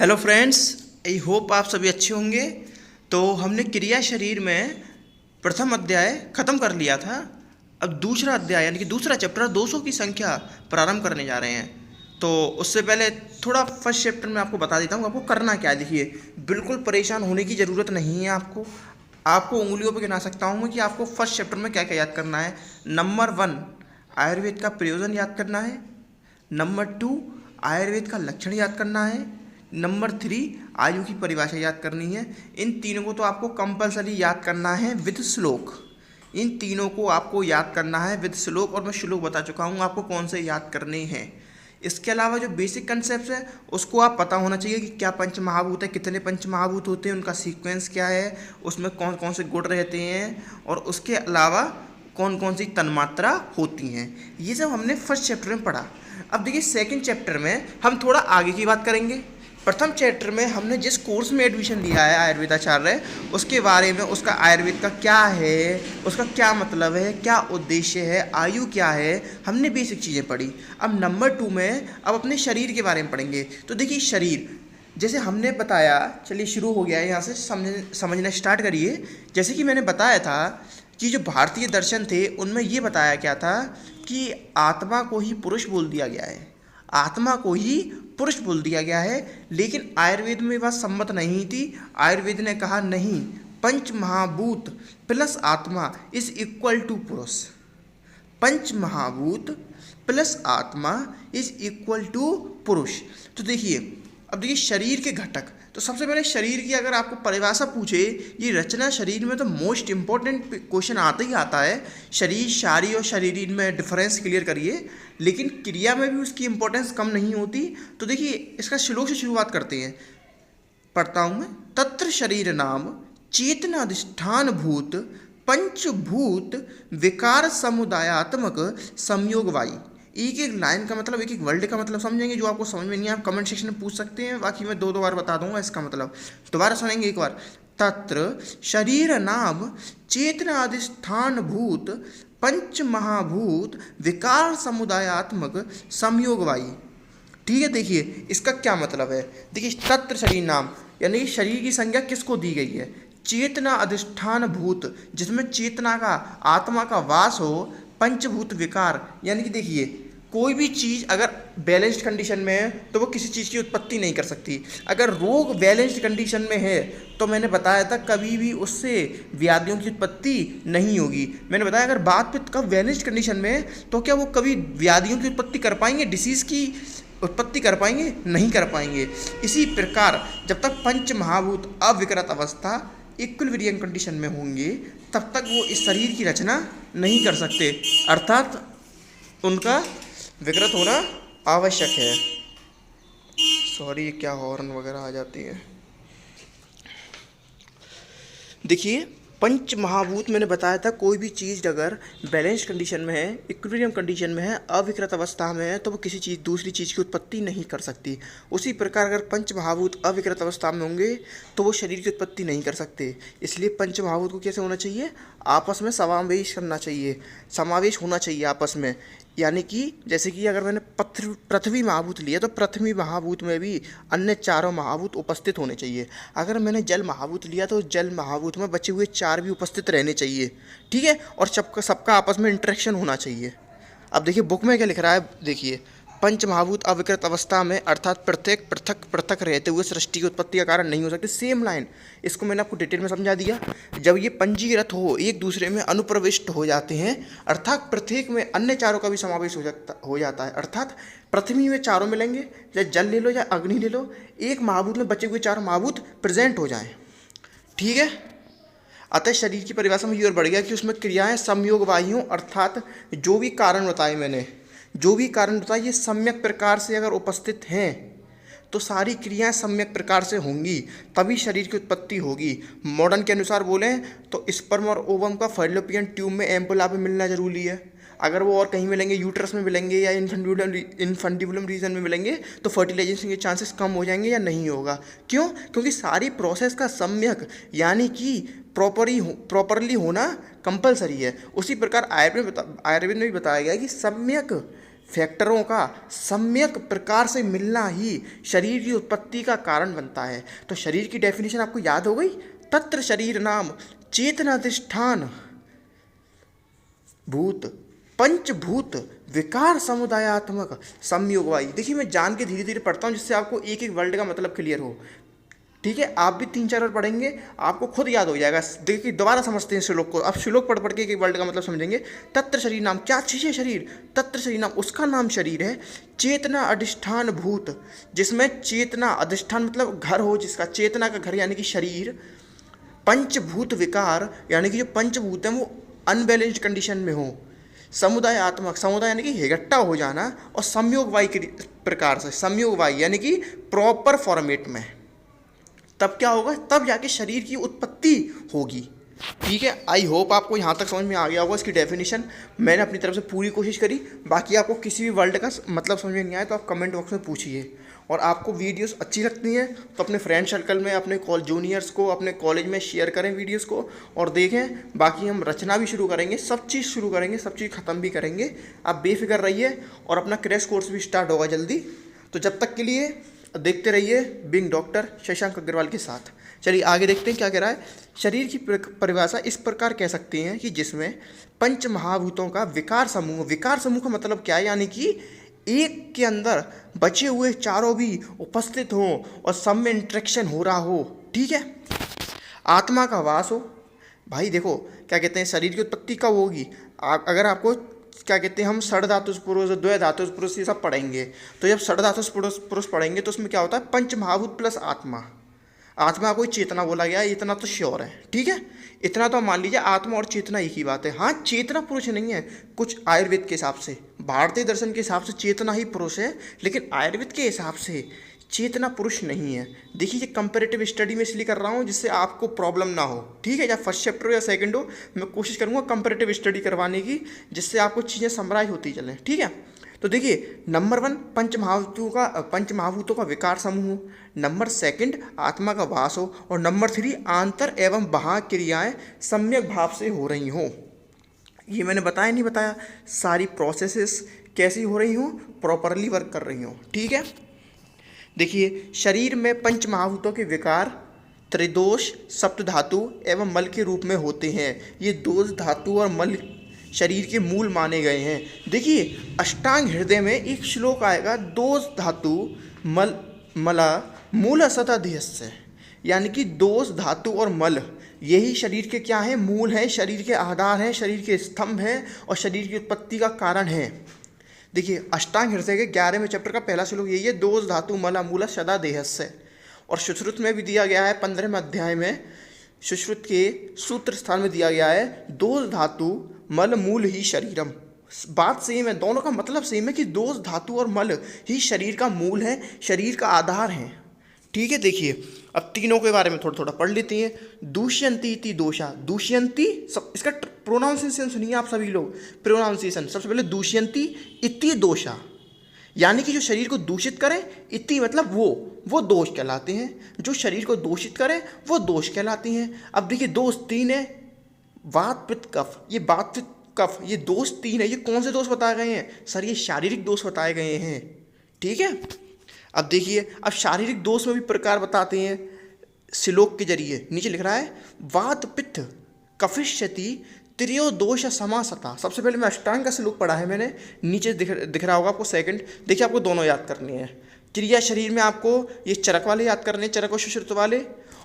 Hello friends, I hope आप सभी अच्छे होंगे। तो हमने क्रिया शरीर में प्रथम अध्याय ख़त्म कर लिया था। अब दूसरा अध्याय यानी कि दूसरा चैप्टर 200 की संख्या प्रारंभ करने जा रहे हैं। तो उससे पहले थोड़ा फर्स्ट चैप्टर में आपको बता देता हूँ आपको करना क्या है। देखिए, बिल्कुल परेशान होने की ज़रूरत नहीं है। आपको उंगलियों पर गिना सकता हूँ मैं कि आपको फर्स्ट चैप्टर में क्या क्या याद करना है। नंबर 1, आयुर्वेद का प्रयोजन याद करना है। नंबर 2, आयुर्वेद का लक्षण याद करना है। नंबर 3, आयु की परिभाषा याद करनी है। इन तीनों को तो आपको कंपलसरी याद करना है विद श्लोक। इन तीनों को आपको याद करना है विद श्लोक, और मैं श्लोक बता चुका हूँ आपको कौन से याद करने हैं। इसके अलावा जो बेसिक कंसेप्ट है उसको आप पता होना चाहिए कि क्या पंच महाभूत है, कितने पंच महाभूत होते हैं, उनका सीक्वेंस क्या है, उसमें कौन कौन से गुण रहते हैं, और उसके अलावा कौन कौन सी तन्मात्रा होती हैं। ये सब हमने फर्स्ट चैप्टर में पढ़ा। अब देखिए, सेकंड चैप्टर में हम थोड़ा आगे की बात करेंगे। प्रथम चैप्टर में हमने जिस कोर्स में एडमिशन लिया है आयुर्वेदाचार्य, उसके बारे में, उसका आयुर्वेद का क्या है, उसका क्या मतलब है, क्या उद्देश्य है, आयु क्या है, हमने बेसिक चीज़ें पढ़ी। अब नंबर 2 में अब अपने शरीर के बारे में पढ़ेंगे। तो देखिए, शरीर जैसे हमने बताया, चलिए शुरू हो गया है, यहाँ से समझना स्टार्ट करिए। जैसे कि मैंने बताया था कि जो भारतीय दर्शन थे उनमें ये बताया क्या था कि आत्मा को ही पुरुष बोल दिया गया है, आत्मा को ही पुरुष बोल दिया गया है। लेकिन आयुर्वेद में बात सम्मत नहीं थी। आयुर्वेद ने कहा नहीं, पंच महाभूत प्लस आत्मा इज इक्वल टू पुरुष। पंच महाभूत प्लस आत्मा इज इक्वल टू पुरुष। तो देखिए, अब देखिए शरीर के घटक। तो सबसे पहले शरीर की अगर आपको परिभाषा पूछे, ये रचना शरीर में तो मोस्ट इंपॉर्टेंट क्वेश्चन आता ही आता है। शरीर, शारी और शरीरी में डिफरेंस क्लियर करिए, लेकिन क्रिया में भी उसकी इंपॉर्टेंस कम नहीं होती। तो देखिए, इसका श्लोक से शुरुआत करते हैं, पढ़ता हूँ मैं। तत्र शरीर नाम चेतनाधिष्ठान भूत पंचभूत विकार समुदायात्मक संयोग वाई। एक एक लाइन का मतलब, एक एक वर्ड का मतलब समझेंगे। जो आपको समझ में नहीं है आप कमेंट सेक्शन में पूछ सकते हैं, बाकी मैं दो बार बता दूंगा इसका मतलब। दोबारा सुनेंगे एक बार। तत्र शरीर नाम चेतनाधिष्ठान भूत पंच महाभूत विकार समुदायात्मक संयोग वाई। ठीक है, देखिए इसका क्या मतलब है। देखिए, तत्र शरीर नाम यानी शरीर की संज्ञा किसको दी गई है? चेतना अधिष्ठान भूत, जिसमें चेतना का, आत्मा का वास हो। पंचभूत विकार यानी कि देखिए, कोई भी चीज़ अगर बैलेंस्ड कंडीशन में है तो वो किसी चीज़ की उत्पत्ति नहीं कर सकती। अगर रोग बैलेंस्ड कंडीशन में है तो मैंने बताया था कभी भी उससे व्याधियों की उत्पत्ति नहीं होगी। मैंने बताया अगर बात पित्त का बैलेंस्ड कंडीशन में है तो क्या वो कभी व्याधियों की उत्पत्ति कर पाएंगे, डिसीज़ की उत्पत्ति कर पाएंगे? नहीं कर पाएंगे। इसी प्रकार जब तक पंच महाभूत अविकृत अवस्था, इक्विलिब्रियम कंडीशन में होंगे, तब तक वो इस शरीर की रचना नहीं कर सकते, अर्थात उनका विकृत होना आवश्यक है। सॉरी, क्या हॉर्न वगैरह आ जाती है। देखिए, पंच महाभूत मैंने बताया था, कोई भी चीज़ अगर बैलेंस कंडीशन में है, इक्विलिब्रियम कंडीशन में है, अविकृत अवस्था में है, तो वो किसी चीज़, दूसरी चीज़ की उत्पत्ति नहीं कर सकती। उसी प्रकार अगर पंच महाभूत अविकृत अवस्था में होंगे तो वो शरीर की उत्पत्ति नहीं कर सकते। इसलिए पंच महाभूत को कैसे होना चाहिए? आपस में समावेश करना चाहिए, समावेश होना चाहिए आपस में। यानी कि जैसे कि अगर मैंने पृथ्वी महाभूत लिया तो पृथ्वी महाभूत में भी अन्य चारों महाभूत उपस्थित होने चाहिए। अगर मैंने जल महाभूत लिया तो जल महाभूत में बचे हुए 4 भी उपस्थित रहने चाहिए। ठीक है, और सबका आपस में इंटरेक्शन होना चाहिए। अब देखिए बुक में क्या लिख रहा है, देखिए, पंच महाभूत अविकृत अवस्था में अर्थात प्रत्येक पृथक पृथक रहते हुए सृष्टि की उत्पत्ति का कारण नहीं हो सकते। सेम लाइन, इसको मैंने आपको डिटेल में समझा दिया। जब ये पंजीकृत हो, एक दूसरे में अनुप्रविष्ट हो जाते हैं, अर्थात प्रत्येक में अन्य चारों का भी समावेश हो जाता है। अर्थात पृथ्वी में चारों मिलेंगे, चाहे जल ले लो या अग्नि ले लो, एक महाभूत में बचे हुए 4 महाभूत प्रेजेंट हो जाएं। ठीक है, अतः शरीर की परिभाषा में ये और बढ़ गया कि उसमें क्रियाएं संयोग वाहियों, अर्थात जो भी कारण बताए मैंने, जो भी कारण बताए, ये सम्यक प्रकार से अगर उपस्थित हैं तो सारी क्रियाएं सम्यक प्रकार से होंगी, तभी शरीर की उत्पत्ति होगी। मॉडर्न के अनुसार बोलें तो स्पर्म और ओवम का फैलोपियन ट्यूब में एम्पुला पे मिलना जरूरी है। अगर वो और कहीं मिलेंगे, यूट्रस में मिलेंगे या इन्फंडिबुलम रीजन में मिलेंगे, तो फर्टिलाइजेशन के चांसेस कम हो जाएंगे या नहीं होगा। क्यों? क्योंकि सारी प्रोसेस का सम्यक यानी कि प्रॉपरली होना कंपलसरी है। उसी प्रकार आयुर्वेद में भी बताया गया है कि सम्यक फैक्टरों का सम्यक प्रकार से मिलना ही शरीर की उत्पत्ति का कारण बनता है। तो शरीर की डेफिनेशन आपको याद हो गई। तत्र शरीर नाम चेतनाधिष्ठान भूत पंचभूत विकार समुदायात्मक संयोगवाई। देखिए मैं जान के धीरे धीरे पढ़ता हूँ जिससे आपको एक एक वर्ड का मतलब क्लियर हो। ठीक है, आप भी 3-4 बार पढ़ेंगे आपको खुद याद हो जाएगा। देखिए दोबारा समझते हैं श्लोक को। अब श्लोक पढ़ पढ़ के एक एक वर्ड का मतलब समझेंगे। तत्र शरीर नाम, क्या चीज़ है शरीर? तत्र शरीर नाम, उसका नाम शरीर है। चेतना अधिष्ठान भूत, जिसमें चेतना अधिष्ठान मतलब घर हो, जिसका चेतना का घर यानी कि शरीर। पंचभूत विकार यानी कि जो पंचभूत हैं वो अनबैलेंस्ड कंडीशन में हो। समुदायात्मक, समुदाय यानी कि इकट्ठा हो जाना। और संयोगवाई के प्रकार से, संयोगवाई यानी कि प्रॉपर फॉर्मेट में। तब क्या होगा? तब जाके शरीर की उत्पत्ति होगी। ठीक है, आई होप आपको यहाँ तक समझ में आ गया होगा इसकी डेफिनेशन। मैंने अपनी तरफ से पूरी कोशिश करी। बाकी आपको किसी भी वर्ड का मतलब समझ में नहीं आया तो आप कमेंट बॉक्स में पूछिए। और आपको वीडियोस अच्छी लगती हैं तो अपने फ्रेंड सर्कल में, अपने जूनियर्स को, अपने कॉलेज में शेयर करें वीडियोस को और देखें। बाकी हम रचना भी शुरू करेंगे, सब चीज़ शुरू करेंगे, सब चीज़ ख़त्म भी करेंगे। आप बेफिक्र रहिए। और अपना क्रैश कोर्स भी स्टार्ट होगा जल्दी। तो जब तक के लिए देखते रहिए बिंग डॉक्टर शशांक अग्रवाल के साथ। चलिए आगे देखते हैं क्या कह रहा है। शरीर की परिभाषा इस प्रकार कह सकते हैं कि जिसमें पंच महाभूतों का विकार समूह। विकार समूह का मतलब क्या है? यानी कि एक के अंदर बचे हुए चारों भी उपस्थित हो और सब में इंट्रैक्शन हो रहा हो। ठीक है, आत्मा का वास हो। भाई देखो क्या कहते हैं, शरीर की उत्पत्ति कब होगी? अगर आपको क्या कहते हैं, हम षड धातुष पुरुष, द्वय धातुष पुरुष ये सब पढ़ेंगे। तो जब षड धातुष पुरुष पढ़ेंगे तो उसमें क्या होता है? पंच महाभूत प्लस आत्मा। आत्मा को चेतना बोला गया, इतना तो श्योर है। ठीक है, इतना तो मान लीजिए आत्मा और चेतना एक ही बात है। हाँ, चेतना पुरुष नहीं है। कुछ आयुर्वेद के हिसाब से, भारतीय दर्शन के हिसाब से चेतना ही पुरुष है, लेकिन आयुर्वेद के हिसाब से चेतना पुरुष नहीं है। देखिए ये कंपैरेटिव स्टडी में इसलिए कर रहा हूँ जिससे आपको प्रॉब्लम ना हो। ठीक है, या फर्स्ट चैप्टर हो या सेकंड हो, मैं कोशिश करूँगा कंपैरेटिव स्टडी करवाने की, जिससे आपको चीज़ें समराइज होती चलें। ठीक है, तो देखिए नंबर 1 पंच महाभूतों का विकार समूह। नंबर 2 आत्मा का वास हो। और नंबर 3 आंतर एवं बाह्य क्रियाएँ सम्यक भाव से हो रही हों। ये मैंने बताया नहीं बताया? सारी प्रोसेसेस कैसी हो रही हों? प्रॉपरली वर्क कर रही हों। ठीक है, देखिए शरीर में पंच महाभूतों के विकार त्रिदोष, सप्त धातु एवं मल के रूप में होते हैं। ये दोष, धातु और मल शरीर के मूल माने गए हैं। देखिए अष्टांग हृदय में एक श्लोक आएगा, दोष धातु मला मूल असतधियस्य, यानी कि दोष, धातु और मल यही शरीर के क्या है? मूल है, शरीर के आधार हैं, शरीर के स्तंभ हैं और शरीर की उत्पत्ति का कारण है। देखिए अष्टांग हृदय के 11वें चैप्टर का पहला श्लोक यही है, दोष धातु मला मूल सदा देहस्य। और सुश्रुत में भी दिया गया है 15वें अध्याय में, सुश्रुत के सूत्र स्थान में दिया गया है, दोष धातु मल मूल ही शरीरम। बात सेम है, दोनों का मतलब सेम है कि दोष, धातु और मल ही शरीर का मूल है, शरीर का आधार है। ठीक है, देखिए अब तीनों के बारे में थोड़ा थोड़ा पढ़ लेते हैं। दूष्यंती इति दोषा। दूष्यंती, सब इसका प्रोनाउंसिएशन सुनिए आप सभी लोग। प्रोनाउंसिएशन सबसे पहले दूष्यंती इति दोषा, यानी कि जो शरीर को दूषित करें। इति मतलब वो दोष कहलाते हैं। जो शरीर को दूषित करें वो दोष कहलाते हैं। अब देखिए दोष 3 है, वात पित्त कफ। ये वात पित्त कफ ये दोष 3 है। ये कौन से दोष बताए गए हैं? सर ये शारीरिक दोष बताए गए हैं। ठीक है, अब देखिए अब शारीरिक दोष में भी प्रकार बताते हैं श्लोक के जरिए। नीचे लिख रहा है वात पित्त कफिष्यति त्रियो दोष समासता। सबसे पहले मैं अष्टांग का श्लोक पढ़ा है मैंने, नीचे दिख रहा होगा आपको सेकंड। देखिए आपको दोनों याद करने हैं। क्रिया शरीर में आपको ये चरक वाले याद करने हैं, चरक और सुश्रुत वाले,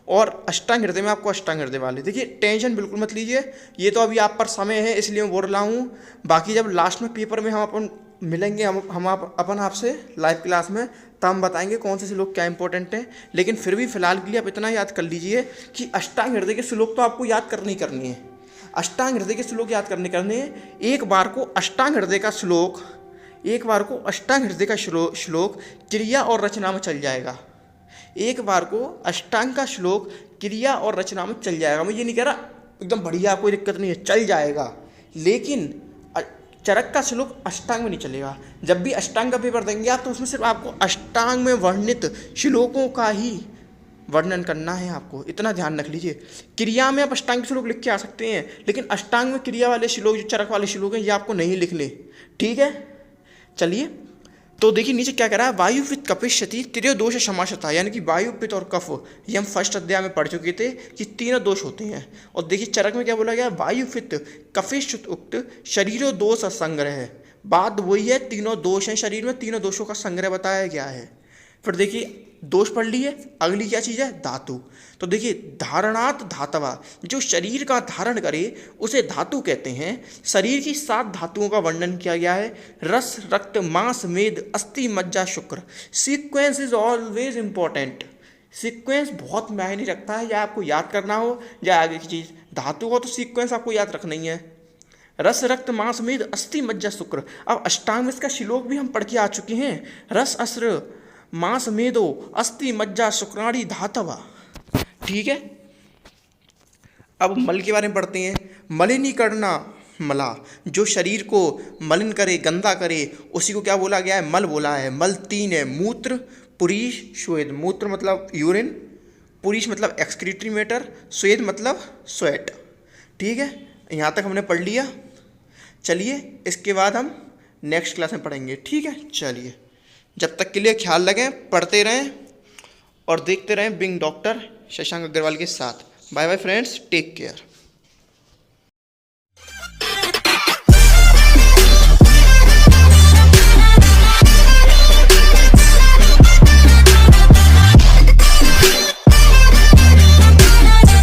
और अष्टांग हृदय में आपको अष्टांग हृदय वाले। देखिए टेंशन बिल्कुल मत लीजिए, ये तो अभी आप पर समय है इसलिए मैं बोल रहा हूँ। बाकी जब लास्ट में पेपर में हम अपन मिलेंगे, अपन आपसे लाइव क्लास में, तब हम बताएंगे कौन से श्लोक क्या इंपॉर्टेंट है। लेकिन फिर भी फिलहाल के लिए आप इतना याद कर लीजिए कि अष्टांग हृदय के श्लोक तो आपको याद करने ही करनी है। अष्टांग हृदय के श्लोक याद करने हैं। एक बार को अष्टांग हृदय का श्लोक क्रिया और रचना में चल जाएगा। एक बार को अष्टांग का श्लोक क्रिया और रचना में चल जाएगा। मैं ये नहीं कह रहा एकदम बढ़िया कोई दिक्कत नहीं है, चल जाएगा, लेकिन चरक का श्लोक अष्टांग में नहीं चलेगा। जब भी अष्टांग का पेपर देंगे आप तो उसमें सिर्फ आपको अष्टांग में वर्णित श्लोकों का ही वर्णन करना है आपको, इतना ध्यान रख लीजिए। क्रिया में आप अष्टांग श्लोक लिख के आ सकते हैं, लेकिन अष्टांग में क्रिया वाले श्लोक, जो चरक वाले श्लोक हैं, ये आपको नहीं लिखने। ठीक है, चलिए। तो देखिए नीचे क्या कह रहा है, वायु पित्त कपिश्यति त्रयोदोष समासता, यानी कि वायु पित्त और कफ, ये हम फर्स्ट अध्याय में पढ़ चुके थे कि तीनों दोष होते हैं। और देखिए चरक में क्या बोला गया, वायु पित्त कपिश्युत उक्त शरीरो दोष संग्रह, बात वही है, तीनों दोष हैं शरीर में, तीनों दोषों का संग्रह बताया गया है। फिर देखिए दोष पढ़ लिए, अगली क्या चीज़ है, धातु। तो देखिए धारणात धातवा, जो शरीर का धारण करे उसे धातु कहते हैं। शरीर की 7 धातुओं का वर्णन किया गया है, रस रक्त मांस मेद अस्थि मज्जा शुक्र। Sequence is always important, sequence बहुत मायने रखता है, या आपको याद करना हो या आगे की चीज़। धातु हो तो सीक्वेंस आपको याद रखना ही है। रस रक्त मांस मेद अस्थि मज्जा शुक्र। अब अष्टांग में इसका श्लोक भी हम पढ़ के आ चुके हैं, रस अस्त्र मांस मेदो अस्थि मज्जा शुक्राणी धातवा। ठीक है, अब मल के बारे में पढ़ते हैं। मलिनीकरणा मला, जो शरीर को मलिन करे, गंदा करे, उसी को क्या बोला गया है, मल बोला है। मल 3 है, मूत्र पुरीश स्वेद। मूत्र मतलब यूरिन, पुरीश मतलब एक्सक्रीटरी मैटर, स्वेद मतलब स्वेट। ठीक है, यहाँ तक हमने पढ़ लिया। चलिए इसके बाद हम नेक्स्ट क्लास में पढ़ेंगे। ठीक है, चलिए जब तक के लिए ख्याल रखें, पढ़ते रहें और देखते रहें बिंग डॉक्टर शशांक अग्रवाल के साथ। Bye bye friends, take care.